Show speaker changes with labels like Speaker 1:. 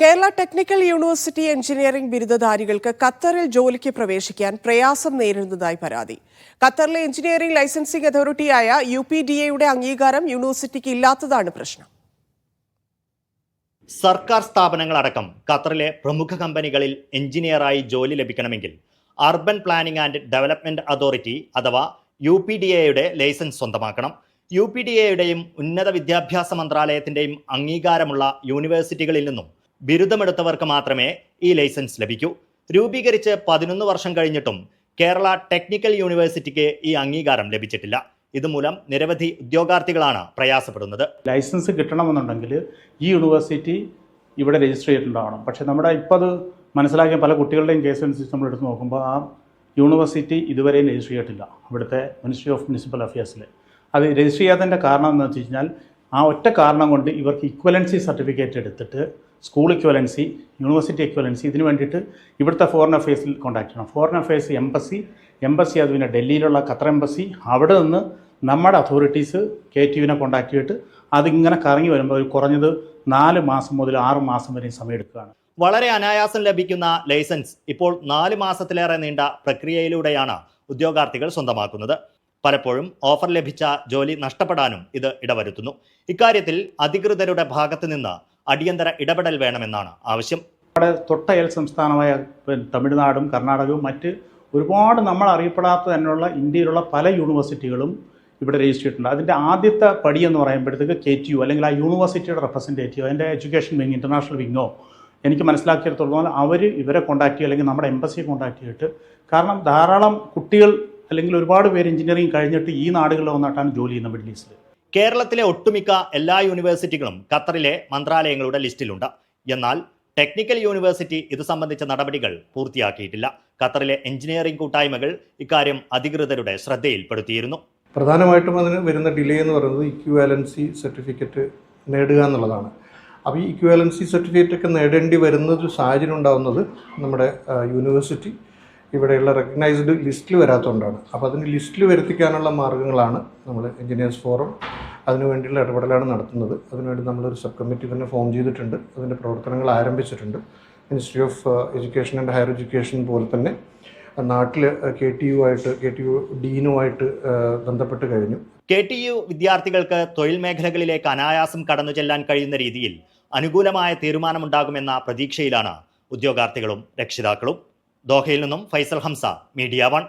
Speaker 1: Kerala technical university engineering ബിരുദധാരികൾക്ക് ഖത്തറിൽ ജോലിക്ക് പ്രവേശിക്കാൻ പ്രയാസം നേരിടുന്നതായി പരാതി. ഖത്തറിലെ എഞ്ചിനീയറിംഗ് ലൈസൻസിംഗ് അതോറിറ്റിയായ UPDAയുടെ അംഗീകാരം യൂണിവേഴ്സിറ്റിക്ക് ഇല്ലാത്തതാണ് പ്രശ്നം.
Speaker 2: സർക്കാർ സ്ഥാപനങ്ങളടക്കം ഖത്തറിലെ പ്രമുഖ കമ്പനികളിൽ എഞ്ചിനീയറായി ജോലി ലഭിക്കണമെങ്കിൽ urban planning and development authority അഥവാ UPDAയുടെ ലൈസൻസ് സ്വന്തമാക്കണം. UPDAയുടെയും ഉന്നത വിദ്യാഭ്യാസ മന്ത്രാലയത്തിന്റെയും അംഗീകാരമുള്ള യൂണിവേഴ്സിറ്റികളിൽ നിന്നും ബിരുദമെടുത്തവർക്ക് മാത്രമേ ഈ ലൈസൻസ് ലഭിക്കൂ. രൂപീകരിച്ച് 11 വർഷം കഴിഞ്ഞിട്ടും കേരള ടെക്നിക്കൽ യൂണിവേഴ്സിറ്റിക്ക് ഈ അംഗീകാരം ലഭിച്ചിട്ടില്ല. ഇതുമൂലം നിരവധി ഉദ്യോഗാർത്ഥികളാണ് പ്രയാസപ്പെടുന്നത്.
Speaker 3: ലൈസൻസ് കിട്ടണമെന്നുണ്ടെങ്കിൽ ഈ യൂണിവേഴ്സിറ്റി ഇവിടെ രജിസ്റ്റർ ചെയ്തിട്ടുണ്ടാവണം. പക്ഷേ നമ്മുടെ ഇപ്പോൾ അത് മനസ്സിലാക്കിയ പല കുട്ടികളുടെയും കേസ് അനുസരിച്ച് നമ്മൾ എടുത്ത് നോക്കുമ്പോൾ ആ യൂണിവേഴ്സിറ്റി ഇതുവരെയും രജിസ്റ്റർ ചെയ്തിട്ടില്ല. ഇവിടുത്തെ മിനിസ്ട്രി ഓഫ് മുനിസിപ്പൽ അഫയേഴ്സിൽ അത് രജിസ്റ്റർ ചെയ്യാത്തതിൻ്റെ കാരണം എന്ന് വെച്ച് കഴിഞ്ഞാൽ ആ ഒറ്റ കാരണം കൊണ്ട് ഇവർക്ക് ഇക്വലൻസി സർട്ടിഫിക്കറ്റ് എടുത്തിട്ട് സ്കൂൾ ഇക്വലൻസി, യൂണിവേഴ്സിറ്റി ഇക്വലൻസി ഇതിന് വേണ്ടിയിട്ട് ഇവിടുത്തെ ഫോറിൻ അഫയേഴ്സിൽ കോൺടാക്ട് ചെയ്യണം. ഫോറിൻ അഫയേഴ്സ് എംബസി അത് പിന്നെ ഡൽഹിയിലുള്ള ഖത്തർ എംബസി, അവിടെ നിന്ന് നമ്മുടെ അതോറിറ്റീസ് KTUവിനെ കോൺടാക്ട് ചെയ്തിട്ട് അതിങ്ങനെ കറങ്ങി വരുമ്പോൾ കുറഞ്ഞത് 4 മാസം മുതൽ 6 മാസം വരെ സമയം എടുക്കുകയാണ്.
Speaker 2: വളരെ അനായാസം ലഭിക്കുന്ന ലൈസൻസ് ഇപ്പോൾ 4 മാസത്തിലേറെ നീണ്ട പ്രക്രിയയിലൂടെയാണ് ഉദ്യോഗാർത്ഥികൾ സ്വന്തമാക്കുന്നത്. പലപ്പോഴും ഓഫർ ലഭിച്ച ജോലി നഷ്ടപ്പെടാനും ഇത് ഇടവരുത്തുന്നു. ഇക്കാര്യത്തിൽ അധികൃതരുടെ ഭാഗത്തു നിന്ന് അടിയന്തര ഇടപെടൽ വേണമെന്നാണ് ആവശ്യം.
Speaker 3: നമ്മുടെ തൊട്ടയൽ സംസ്ഥാനമായ തമിഴ്നാടും കർണാടകവും മറ്റ് ഒരുപാട് നമ്മൾ അറിയപ്പെടാത്ത തന്നെയുള്ള ഇന്ത്യയിലുള്ള പല യൂണിവേഴ്സിറ്റികളും ഇവിടെ രജിസ്റ്റർ ചെയ്തിട്ടുണ്ട്. അതിൻ്റെ ആദ്യത്തെ പടി എന്ന് പറയുമ്പോഴത്തേക്ക് KTU അല്ലെങ്കിൽ ആ യൂണിവേഴ്സിറ്റിയുടെ റെപ്രസെൻറ്റേറ്റീവ്, അതിൻ്റെ എഡ്യൂക്കേഷൻ വിങ്, ഇൻ്റർനാഷണൽ വിങ്ങോ എനിക്ക് മനസ്സിലാക്കിയെടുത്തോളം അവർ ഇവരെ കോൺടാക്ട് ചെയ്യുക അല്ലെങ്കിൽ നമ്മുടെ എംബസിയെ കോൺടാക്ട് ചെയ്തിട്ട്, കാരണം ധാരാളം കുട്ടികൾ അല്ലെങ്കിൽ ഒരുപാട് പേര് എഞ്ചിനീയറിംഗ് കഴിഞ്ഞിട്ട് ഈ നാടുകളിൽ വന്നിട്ടാണ് ജോലി ചെയ്യുന്നത് മിഡിൽ ഈസ്റ്റിൽ. കേരളത്തിലെ
Speaker 2: ഒട്ടുമിക്ക എല്ലാ യൂണിവേഴ്സിറ്റികളും ഖത്തറിലെ മന്ത്രാലയങ്ങളുടെ ലിസ്റ്റിലുണ്ട്. എന്നാൽ ടെക്നിക്കൽ യൂണിവേഴ്സിറ്റി ഇത് സംബന്ധിച്ച നടപടികൾ പൂർത്തിയാക്കിയിട്ടില്ല. ഖത്തറിലെ എഞ്ചിനീയറിംഗ് കൂട്ടായ്മകൾ ഇക്കാര്യം അധികൃതരുടെ ശ്രദ്ധയിൽപ്പെടുത്തിയിരുന്നു.
Speaker 4: പ്രധാനമായിട്ടും അതിന് വരുന്ന ഡിലേ എന്ന് പറയുന്നത് ഇക്വാലൻസി സർട്ടിഫിക്കറ്റ് നേടുക എന്നുള്ളതാണ്. അപ്പോൾ ഈ ഇക്വാലൻസി സർട്ടിഫിക്കറ്റ് ഒക്കെ നേടേണ്ടി വരുന്നൊരു സാഹചര്യം ഉണ്ടാകുന്നത് നമ്മുടെ യൂണിവേഴ്സിറ്റി ഇവിടെയുള്ള റെക്കഗ്നൈസ്ഡ് ലിസ്റ്റിൽ വരാത്തതുകൊണ്ടാണ്. അപ്പോൾ അതിന് ലിസ്റ്റിൽ വരുത്തിക്കാനുള്ള മാർഗ്ഗങ്ങളാണ് നമ്മൾ എഞ്ചിനീയേഴ്സ് ഫോറം അതിനു വേണ്ടിയുള്ള ഇടപെടലാണ് നടത്തുന്നത്. അതിനുവേണ്ടി നമ്മളൊരു സബ് കമ്മിറ്റി തന്നെ ഫോം ചെയ്തിട്ടുണ്ട്. അതിൻ്റെ പ്രവർത്തനങ്ങൾ ആരംഭിച്ചിട്ടുണ്ട്. Ministry of education and higher education പോലെ തന്നെ നാട്ടിൽ KTU ഡീനുമായിട്ട് ബന്ധപ്പെട്ട് കഴിഞ്ഞു.
Speaker 2: KTU വിദ്യാർത്ഥികൾക്ക് തൊഴിൽ മേഖലകളിലേക്ക് അനായാസം കടന്നു ചെല്ലാൻ കഴിയുന്ന രീതിയിൽ അനുകൂലമായ തീരുമാനമുണ്ടാകുമെന്ന പ്രതീക്ഷയിലാണ് ഉദ്യോഗാർത്ഥികളും രക്ഷിതാക്കളും. ദോഹയിൽ നിന്നും ഫൈസൽ ഹംസ, മീഡിയ 1.